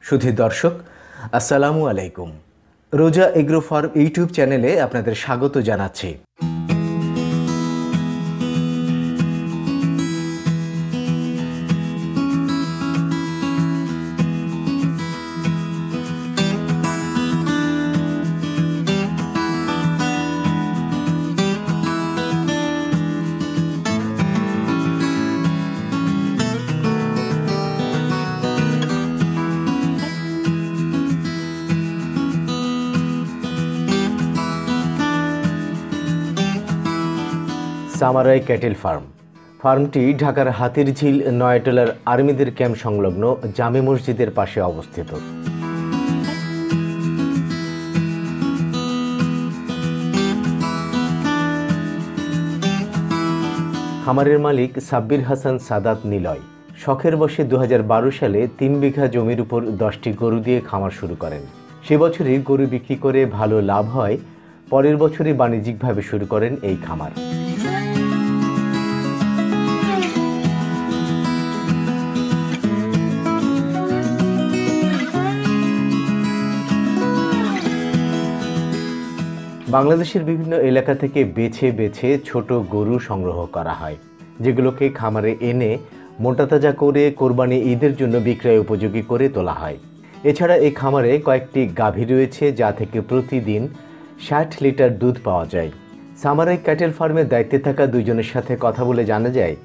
সুধী দর্শক, আসসালামু আলাইকুম। রোজা এগ্রো ফার্ম ইউটিউব চ্যানেলে আপনাদের স্বাগত জানাচ্ছি। সামারাই ক্যাটেল ফার্মটি ঢাকার হাতিরঝিল নয়াটোলার আর্মিদের ক্যাম্প সংলগ্ন জামে মসজিদের পাশে অবস্থিত। খামারের মালিক সাব্বির হাসান সাদাত নিলয় শখের বশে 2012 সালে 3 বিঘা জমির উপর 10টি গরু দিয়ে খামার শুরু করেন। সে বছরই গরু বিক্রি করে ভালো লাভ হয়। পরের বছরই বাণিজ্যিকভাবে শুরু করেন এই খামার। বাংলাদেশের বিভিন্ন এলাকা থেকে বেছে বেছে ছোট গরু সংগ্রহ করা হয়, যেগুলোকে খামারে এনে মোটাতাজা করে কোরবানি ঈদের জন্য বিক্রয় উপযোগী করে তোলা হয়। এছাড়া এই খামারে কয়েকটি গাভী রয়েছে, যা থেকে প্রতিদিন 60 লিটার দুধ পাওয়া যায়। সামারাই ক্যাটেল ফার্মের দায়িত্বে থাকা দুইজনের সাথে কথা বলে জানা যায়,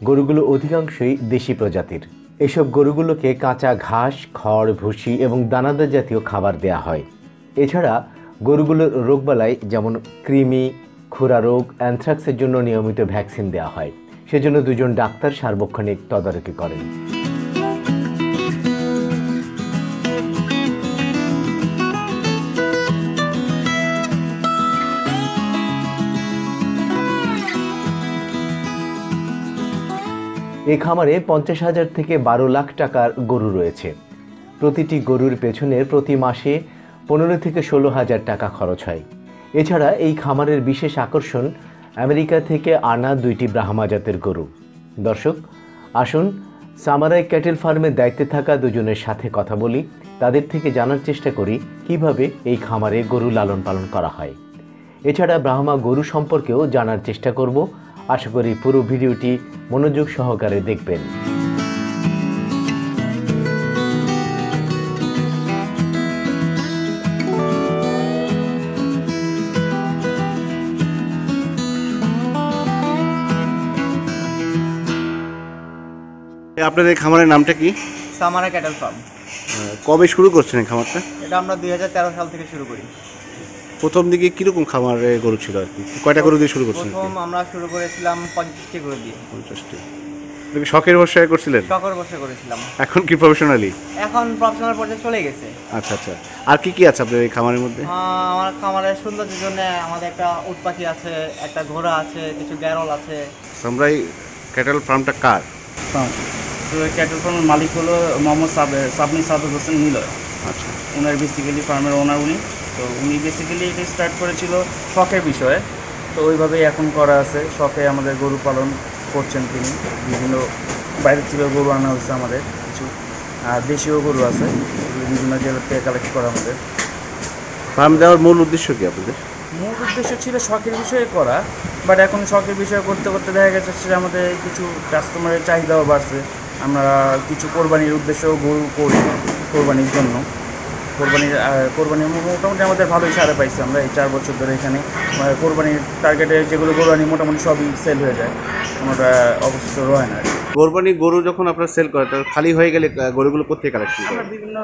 গরুগুলো অধিকাংশই দেশি প্রজাতির। এসব গরুগুলোকে কাঁচা ঘাস, খড়, ভুসি এবং দানাদার জাতীয় খাবার দেয়া হয়। এছাড়া গরুগুলোর রোগবালাই যেমন কৃমি, খুরা রোগ, অ্যানথ্রাক্সের জন্য নিয়মিত ভ্যাকসিন দেওয়া হয়। সেজন্য দুজন ডাক্তার সার্বক্ষণিক তদারকি করেন। এই খামারে 50,000 থেকে 12 লাখ টাকার গরু রয়েছে। প্রতিটি গরুর পেছনে প্রতি মাসে 15 থেকে 16,000 টাকা খরচ হয়। এছাড়া এই খামারের বিশেষ আকর্ষণ আমেরিকা থেকে আনা 2টি ব্রাহ্মা জাতের গরু। দর্শক, আসুন সামারাই ক্যাটেল ফার্মের দায়িত্বে থাকা দুজনের সাথে কথা বলি, তাদের থেকে জানার চেষ্টা করি কিভাবে এই খামারে গরু লালন পালন করা হয়। এছাড়া ব্রাহ্মা গরু সম্পর্কেও জানার চেষ্টা করব। আশা করি পুরো ভিডিওটি মনোযোগ সহকারে দেখবেন। আপনাদের খামারের নামটা কি? সামারাই ক্যাটেল ফার্ম। কবে শুরু করছেন এই খামারটা? এটা আমরা 2013 সাল থেকে শুরু করি। প্রথম দিকে কিরকম খামারে গরু ছিল আর কি? কয়টা গরু দিয়ে শুরু করছেন? প্রথম আমরা শুরু করেছিলাম 50টি গরু দিয়ে। 50টি। আপনি শখের বশে করছিলেন? শখের বশে করেছিলাম। এখন কি প্রফেশনালি? এখন প্রফেশনাল পর্যায়ে চলে গেছে। আচ্ছা আচ্ছা। আর কি কি আছে আপনাদের এই খামারের মধ্যে? আমার খামারের সৌন্দর্যের জন্য আমাদের একটা উট পাখি আছে, একটা ঘোড়া আছে, কিছু গ্যারল আছে। সামারাই ক্যাটেল ফার্মটা কার? তো ক্যাটেল ফার্মের মালিক হলো মোহাম্মদ সাবনি সাদত হোসেন নিলয়। আচ্ছা। ওনার বেসিক্যালি ফার্মের ওনার উনি। তো উনি বেসিক্যালি এটা স্টার্ট করেছিল শখের বিষয়ে, তো ওইভাবেই এখন করা আছে। শখে আমাদের গরু পালন করছেন তিনি। বিভিন্ন বাইরের থেকে গরু আনা হয়েছে আমাদের কিছু, আর দেশীয় গরু আছে, বিভিন্ন জেলার থেকে কালেক্ট করা আমাদের। ফার্ম দেওয়ার মূল উদ্দেশ্য কি আপনাদের? মূল উদ্দেশ্য ছিল শখের বিষয়ে করা, বাট এখন শখের বিষয়ে করতে করতে দেখা গেছে যে আমাদের কিছু কাস্টমারের চাহিদাও বাড়ছে। আমরা কিছু কোরবানির উদ্দেশ্যেও গরু করি, কোরবানির জন্য। কোরবানির মোটামুটি আমাদের ভালোই সাড়া পাইছি আমরা এই 4 বছর ধরে এখানে। কোরবানির টার্গেটে যেগুলো গরু আনি মোটামুটি সবই সেল হয়ে যায়, আমরা অবশিষ্ট রয় না। কোরবানি গরু যখন আপনারা সেল করেন, তাহলে খালি হয়ে গেলে গরুগুলো কোথায় কালেকশন করেন? আমরা বিভিন্ন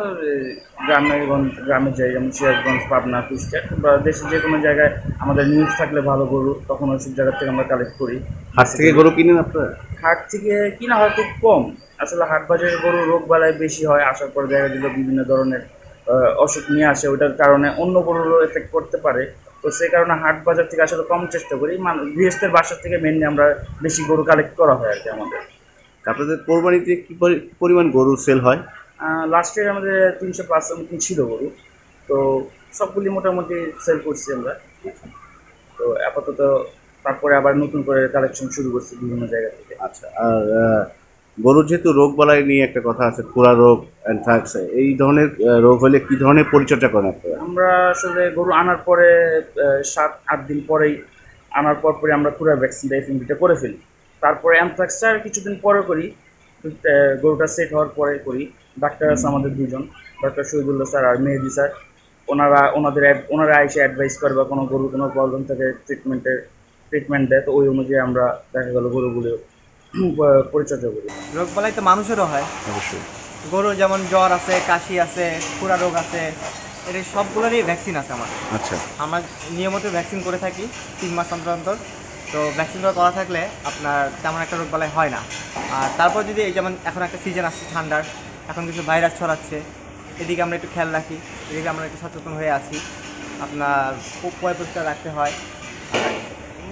গ্রামে যাই, যেমন সিরাজগঞ্জ, পাবনা, কুষ্টিয়া বা দেশের যে কোনো জায়গায় আমাদের নিউজ থাকলে ভালো গরু, তখন ওই সব জায়গা থেকে আমরা কালেক্ট করি। হাট থেকে গরু কিনেন আপনারা? হাট থেকে কিনা হয় খুব কম। আসলে হাট বাজারের গরু রোগ বালাই বেশি হয়, আসার পর দেখা গেল বিভিন্ন ধরনের অসুখ নিয়ে আসে, ওইটার কারণে অন্য গরুরও এফেক্ট করতে পারে। তো সেই কারণে হাট বাজার থেকে আসলে কম চেষ্টা করি, গৃহস্থের বাসার থেকে মেনলি আমরা বেশি গরু কালেক্ট করা হয় আর কি আমাদের। আপনাদের কোরবানিতে কি পরিমাণ গরু সেল হয়? লাস্ট ইয়ার আমাদের 305 মতন ছিল গরু, তো সবগুলি মোটামুটি সেল করছি আমরা। তো আপাতত তারপরে আবার নতুন করে কালেকশন শুরু করছি বিভিন্ন জায়গা থেকে। আচ্ছা, আর গরুর যেহেতু রোগ বালাই নিয়ে একটা কথা আছে, খুরা রোগ, অ্যানথ্রাক্স, এই ধরনের রোগ হলে কি ধরনের পরিচর্যা করেন আপনারা? আমরা আসলে গরু আনার পরে 7-8 দিন পরেই আনার পরে আমরা পুরো ভ্যাকসিনটা এফএমডিটা করে ফেলি। তারপরে অ্যানথ্রাক্সটা কিছুদিন পরে করি, গরুটা সেট হওয়ার পরে করি। ডাক্তার আছে আমাদের দুজন, ডক্টর শহীদুল্লাহ স্যার আর মেহেদি স্যার। ওনারা এসে অ্যাডভাইস করে বা কোনো গরুর কোনো প্রবলেম থাকে ট্রিটমেন্ট দেয়, তো ওই অনুযায়ী আমরা দেখা গেল গরুগুলো পরিচর্যা করি। রোগ বালাই তো মানুষেরও হয় অবশ্যই। গরু, যেমন জ্বর আছে, কাশি আছে, খুরা রোগ আছে, এর সবগুলোরই ভ্যাকসিন আছে আমাদের। আচ্ছা, আমরা নিয়মিত ভ্যাকসিন করে থাকি 3 মাস অন্তর অন্তর। তো ভ্যাকসিনটা করা থাকলে আপনার তেমন একটা রোগ বালাই হয় না। আর তারপর যদি এই যেমন এখন একটা সিজন আসছে ঠান্ডার, এখন কিছু ভাইরাস ছড়াচ্ছে, এদিকে আমরা একটু খেয়াল রাখি, এদিকে আমরা একটু সচেতন হয়ে আছি। আপনার পরিষ্কার রাখতে হয়।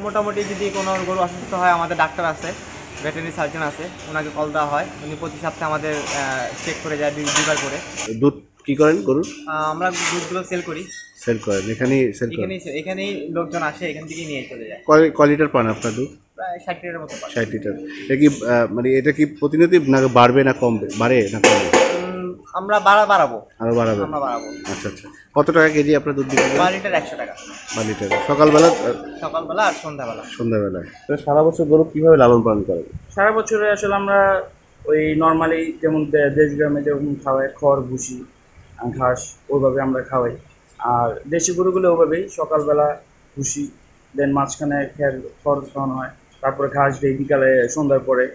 মোটামুটি যদি কোনো গরু অসুস্থ হয়, আমাদের ডাক্তার আছে, ভেটেরিনারি সার্জন আছে, ওনাকে কল দেওয়া হয়। উনি প্রতি সপ্তাহে আমাদের চেক করে যায়, দুইবার করে। দুধ কি করেন গরুর? আমরা দুধগুলো সেল করি, সেল করেন? এখানেই সেল করেন? এখানেই লোকজন আসে, এখান থেকেই নিয়ে চলে যায়। কয় লিটার পান আপনার দুধ? প্রায় 60 লিটারের মতো পাই। 60 লিটার। এটা কি মানে এটা কি প্রতিনিয়ত না বাড়বে না কমবে, বাড়ে না কমবে? আমরা বাড়াবো, আরো বাড়াবে? আমরা বাড়াবো। আচ্ছা আচ্ছা। কত টাকা কেজি আপনার দুধ বিক্রি করেন? 12 লিটার 100 টাকা, 12 লিটার সকালবেলা সকালবেলা আর সন্ধ্যাবেলা। সন্ধ্যাবেলা। তো সারা বছর গরু কিভাবে লালন পালন করেন? সারা বছরে আসলে আমরা ওই নর্মালি যেমন দেশ গ্রামে যেমন খাওয়াই, খড় ভুসি ঘাস, ওইভাবে আমরা খাওয়াই। আর দেশি গরুগুলো ওইভাবেই সকালবেলা ভুসি, দেন মাঝখানে খড় খাওয়ানো হয়, তারপরে ঘাস দেই বিকালে, সন্ধ্যার পরে।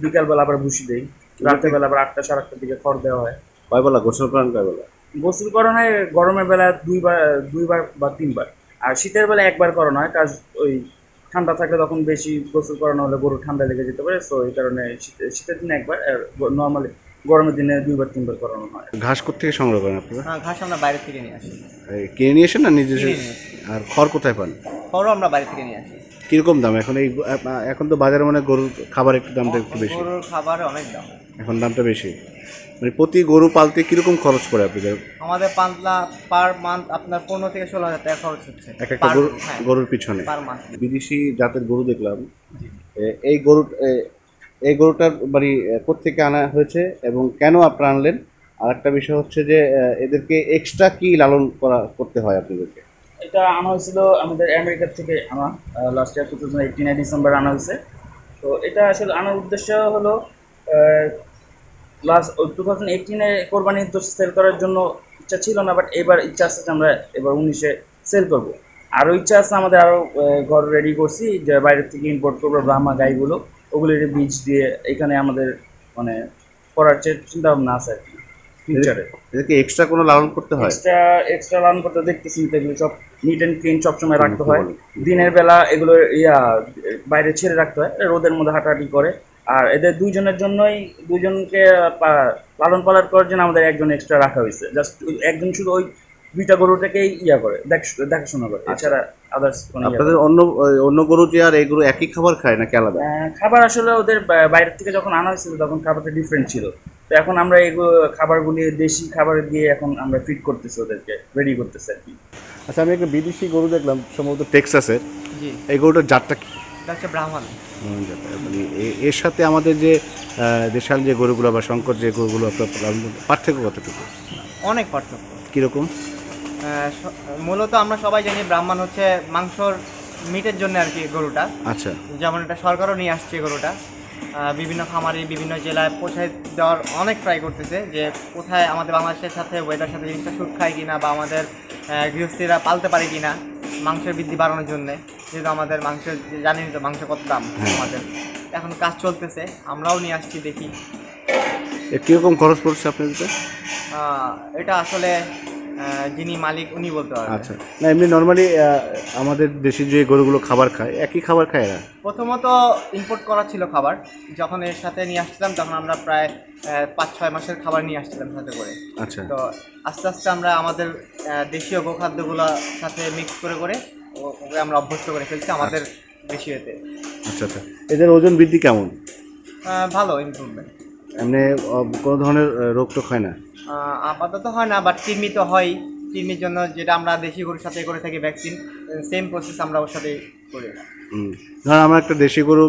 বিকালবেলা আবার ভুসি দেই, রাত্রেবেলা আবার 8টা 8:30 দিকে খড় দেওয়া হয়। কয় বেলা গোসল করেন? কয় বেলা গোসল করানো হয়? গরমের বেলা দুইবার বা 3বার, আর শীতের বেলা একবার করানো হয়। কাজ ওই ঠান্ডা থাকলে তখন বেশি গোসল করানো হলে গরু ঠান্ডা লেগে যেতে পারে, সো এই কারণে শীতের দিনে একবার, আর নর্মালি গরমের দিনে 2-3বার করানো হয়। ঘাস কোত্থেকে সংগ্রহ করেন আপনারা? হ্যাঁ, ঘাস আমরা বাইরে থেকে নিয়ে আসি। কিনে নিয়ে আসেন না নিজস্ব? কিনে নিয়ে আসি। আর খড় কোথায় পান? খড়ও আমরা বাইরে থেকে নিয়ে আসি। কিরকম দাম এখন? এখন তো বাজারে মানে গরুর খাবার একটু দামটা একটু বেশি। গরুর খাবারে অনেক দাম, এখন দামটা বেশি। মানে প্রতি গরু পালতে কিরকম খরচ পড়ে আপনাদের? আমাদের পার মান্থ আপনার 15 থেকে 16 হাজার টাকা খরচ হচ্ছে এক একটা গরুর পিছনে। Per month. বিদেশি জাতের গরু দেখলাম, এই এই গরুটার মানে কোত্থেকে আনা হয়েছে এবং কেন আপনারা আনলেন? আর একটা বিষয় হচ্ছে যে এদেরকে এক্সট্রা কি লালন করতে হয় আপনাদেরকে? এটা আনা হয়েছিল আমাদের আমেরিকা থেকে, আনা লাস্ট ইয়ার 2018 ডিসেম্বর আনা হয়েছে। তো এটা আসলে আনার উদ্দেশ্য হলো লাস্ট 2018-এ কোরবানির ঈদ সেল করার জন্য ইচ্ছা ছিল না, বাট এবার ইচ্ছা আছে যে আমরা এবার 19-এ সেল করব। আরও ইচ্ছা আছে আমাদের, আরও ঘর রেডি করছি যে বাইরের থেকে ইম্পোর্ট করবো ব্রাহ্মা গাইগুলো, ওগুলোর বীজ দিয়ে এখানে আমাদের মানে করার চিন্তা ভাবনা আছে আর কি ফিউচারে। এদেরকে এক্সট্রা কোনো লালন করতে হয়? এক্সট্রা লালন করতে দেখতেছি, এগুলো সব নিট অ্যান্ড ক্লিন সবসময় রাখতে হয়। দিনের বেলা এগুলো বাইরে ছেড়ে রাখতে হয়, রোদের মধ্যে হাঁটাহাঁটি করে। আর এদের দুইজনকে লালন পালন করার জন্য আমাদের একজন এক্সট্রা রাখা হয়েছে, জাস্ট একজন শুধু ওই 2টা গরুটাকেই করে দেখাশোনা করে, এছাড়া আদার্স আপনাদের অন্য গরু যে আর এই গরু একই খাবার খায় নাকি আলাদা? খাবার আসলে ওদের বাইরের থেকে যখন আনা হয়েছিল তখন খাবারটা ডিফারেন্ট ছিল, তো এখন আমরা এই খাবারগুলি দেশি খাবার দিয়ে এখন আমরা ফিড করতেছি, ওদেরকে রেডি করতেছি আর কি। আচ্ছা, আমি একটা বিদেশি গরু দেখলাম সম্ভবত টেক্সাসের, জি, এই গরুটার জাতটা কি? এটা হচ্ছে ব্রাহ্মণ। মানে এর সাথে আমাদের যে দেশাল যে গরুগুলো বা শঙ্কর যে গরুগুলো আপনার পার্থক্য কতটুকু? অনেক পার্থক্য। কীরকম? মূলত আমরা সবাই জানি ব্রাহ্মণ হচ্ছে মাংসর মিটের জন্য আর কি গরুটা। আচ্ছা, যেমন এটা সরকারও নিয়ে আসছে গরুটা, বিভিন্ন খামারে বিভিন্ন জেলায় পৌঁছায় দেওয়ার অনেক ট্রাই করতেছে যে কোথায় আমাদের বাংলাদেশের সাথে ওয়েদার সাথে জিনিসটা সুট খায় কিনা, বা আমাদের গৃহস্থীরা পালতে পারে কিনা মাংসের বৃদ্ধি বাড়ানোর জন্যে। যেহেতু আমাদের মাংসের জানেনি তো মাংস কত দাম, আমাদের এখন কাজ চলতেছে, আমরাও নিয়ে আসছি, দেখি কীরকম খরচ পড়ছে আপনাদের? এটা আসলে যিনি মালিক উনি বলতে পারবেন। আচ্ছা, না এমনি নর্মালি আমাদের দেশে যে গরুগুলো খাবার খায় একই খাবার খায় এরা? প্রথমত ইম্পোর্ট করা ছিল খাবার, যখন এর সাথে নিয়ে আসছিলাম তখন আমরা প্রায় 5-6 মাসের খাবার নিয়ে আসছিলাম সাথে করে। আচ্ছা, তো আস্তে আস্তে আমরা আমাদের দেশীয় গোখাদ্যগুলোর সাথে মিক্স করে ওকে আমরা অভ্যস্ত করে ফেলছি আমাদের দেশীয়তে। আচ্ছা আচ্ছা। এদের ওজন বৃদ্ধি কেমন? ভালো ইমপ্রুভমেন্ট। এমনি কোনো ধরনের রোগ টোক হয় না? আপাতত হয় না, বাট কৃমি তো হয়। কৃমির জন্য যেটা আমরা দেশি গরুর সাথে করে থাকি ভ্যাকসিন, সেম প্রসেস আমরা ওর সাথে করি। ধর আমরা একটা দেশি গরু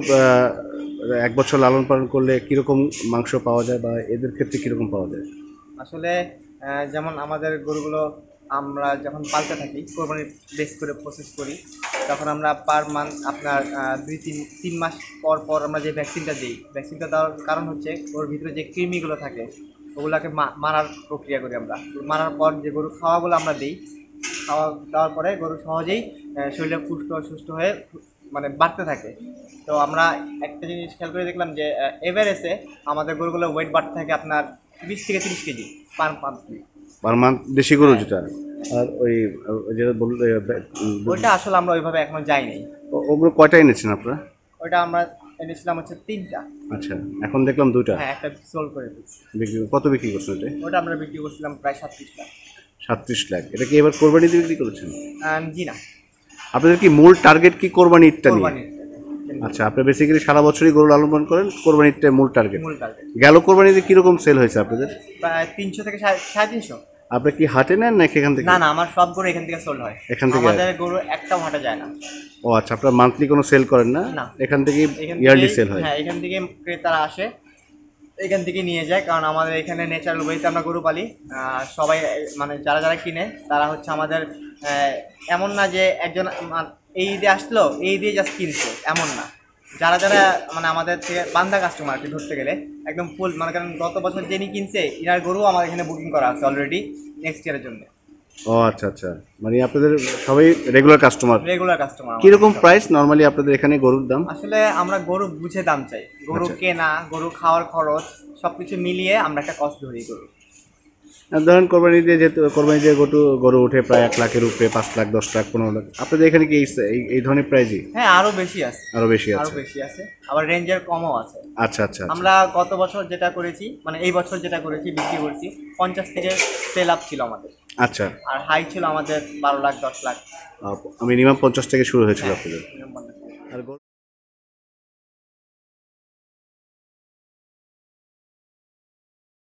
এক বছর লালন পালন করলে কীরকম মাংস পাওয়া যায় বা এদের ক্ষেত্রে কীরকম পাওয়া যায়? আসলে যেমন আমাদের গরুগুলো আমরা যখন পালতে থাকি কোরবানির বেস করে প্রসেস করি, তখন আমরা পার মান্থ আপনার 2-3 মাস পর পর আমরা যে ভ্যাকসিনটা দিই, ভ্যাকসিনটা দেওয়ার কারণ হচ্ছে ওর ভিতরে যে কৃমিগুলো থাকে ওগুলোকে মারার প্রক্রিয়া করি আমরা। মারার পর যে গরু খাওয়াগুলো আমরা দিই, খাওয়া দেওয়ার পরে গরু সহজেই শরীরে পুষ্ট সুস্থ হয়ে মানে বাড়তে থাকে। তো আমরা একটা জিনিস খেয়াল করে দেখলাম যে এভারেজে আমাদের গরুগুলো ওয়েট বাড়তে থাকে আপনার 20 থেকে 30 কেজি পার মান্থ দেশি গরু যেটা। আর ওই যেটা বললে ওইটা আসলে আমরা ওইভাবে এখনো যাইনি। ওগুলো কয়টা এনেছেন আপনারা? ওইটা আমরা এনেছিলাম হচ্ছে 3টা। আচ্ছা, এখন দেখলাম 2টা। হ্যাঁ, একটা সোল করে দিচ্ছি। কত বিক্রি করছেন এটা? ওটা আমরা বিক্রি করছিলাম প্রায় 37 লাখ। 37 লাখ। এটা কি এবার কোরবানিতে বিক্রি করেছেন? জি না, আপনাদের কি মূল টার্গেট কি কোরবানি ঈদটা নিয়ে? কোরবানির। আচ্ছা, আপনি বেসিক্যালি সারা বছরই গরু লালন পালন করেন, কোরবানি ঈদটা মূল টার্গেট। মূল টার্গেট। গেল কোরবানিতে কিরকম সেল হয়েছে আপনাদের? প্রায় 300 থেকে 350। আপনি কি হাটে নেন নাকি এখান থেকে? না না, আমার সব গরু এখান থেকে সোল্ড হয়। এখান থেকে? আমাদের গরু একটাও হাটে যায় না। ও আচ্ছা, আপনারা মান্থলি কোনো সেল করেন না? না, এখান থেকে ইয়ারলি সেল হয়? হ্যাঁ, এখান থেকে ক্রেতারা আসে, এখান থেকে নিয়ে যায়। কারণ আমাদের এখানে ন্যাচারাল ওয়েতে আমরা গরু পালি। সবাই মানে যারা যারা কিনে তারা হচ্ছে আমাদের এমন না যে একজন এই ঈদে আসলো এই দিয়ে জাস্ট কিনছে, এমন না। যারা যারা মানে আমাদের থেকে বান্ধা কাস্টমারকে ধরতে গেলে একদম ফুল, মানে কারণ গত বছর যিনি কিনছে ইনার গরু আমাদের এখানে বুকিং করা আছে অলরেডি নেক্সট ইয়ারের জন্য। ও আচ্ছা আচ্ছা, মানে আপনাদের সবাই রেগুলার কাস্টমার? Regular customer. কিরকম প্রাইস নরমালি আপনাদের এখানে গরুর দাম? আসলে আমরা গরু বুঝে দাম চাই। গরু কেনা, গরু খাওয়ার খরচ সবকিছু মিলিয়ে আমরা একটা কস্ট ধরি গরু। ধরেন কোরবানি দিয়ে যেহেতু কোরবানি দিয়ে গরু উঠে প্রায় 1 লাখের উপরে, 5 লাখ, 10 লাখ, 15 লাখ। আপনাদের এখানে কি এই ধরনের প্রাইজই? হ্যাঁ, আরো বেশি আছে। আরো বেশি আছে? আরো বেশি আছে, আবার রেঞ্জের কমও আছে। আচ্ছা আচ্ছা। আমরা গত বছর যেটা করেছি, মানে এই বছর যেটা করেছি বিক্রি করছি 50 থেকে সেল আপ ছিল আমাদের। আচ্ছা। আর হাই ছিল আমাদের 12 লাখ 10 লাখ। মিনিমাম 50 থেকে শুরু হয়েছিল আপনাদের?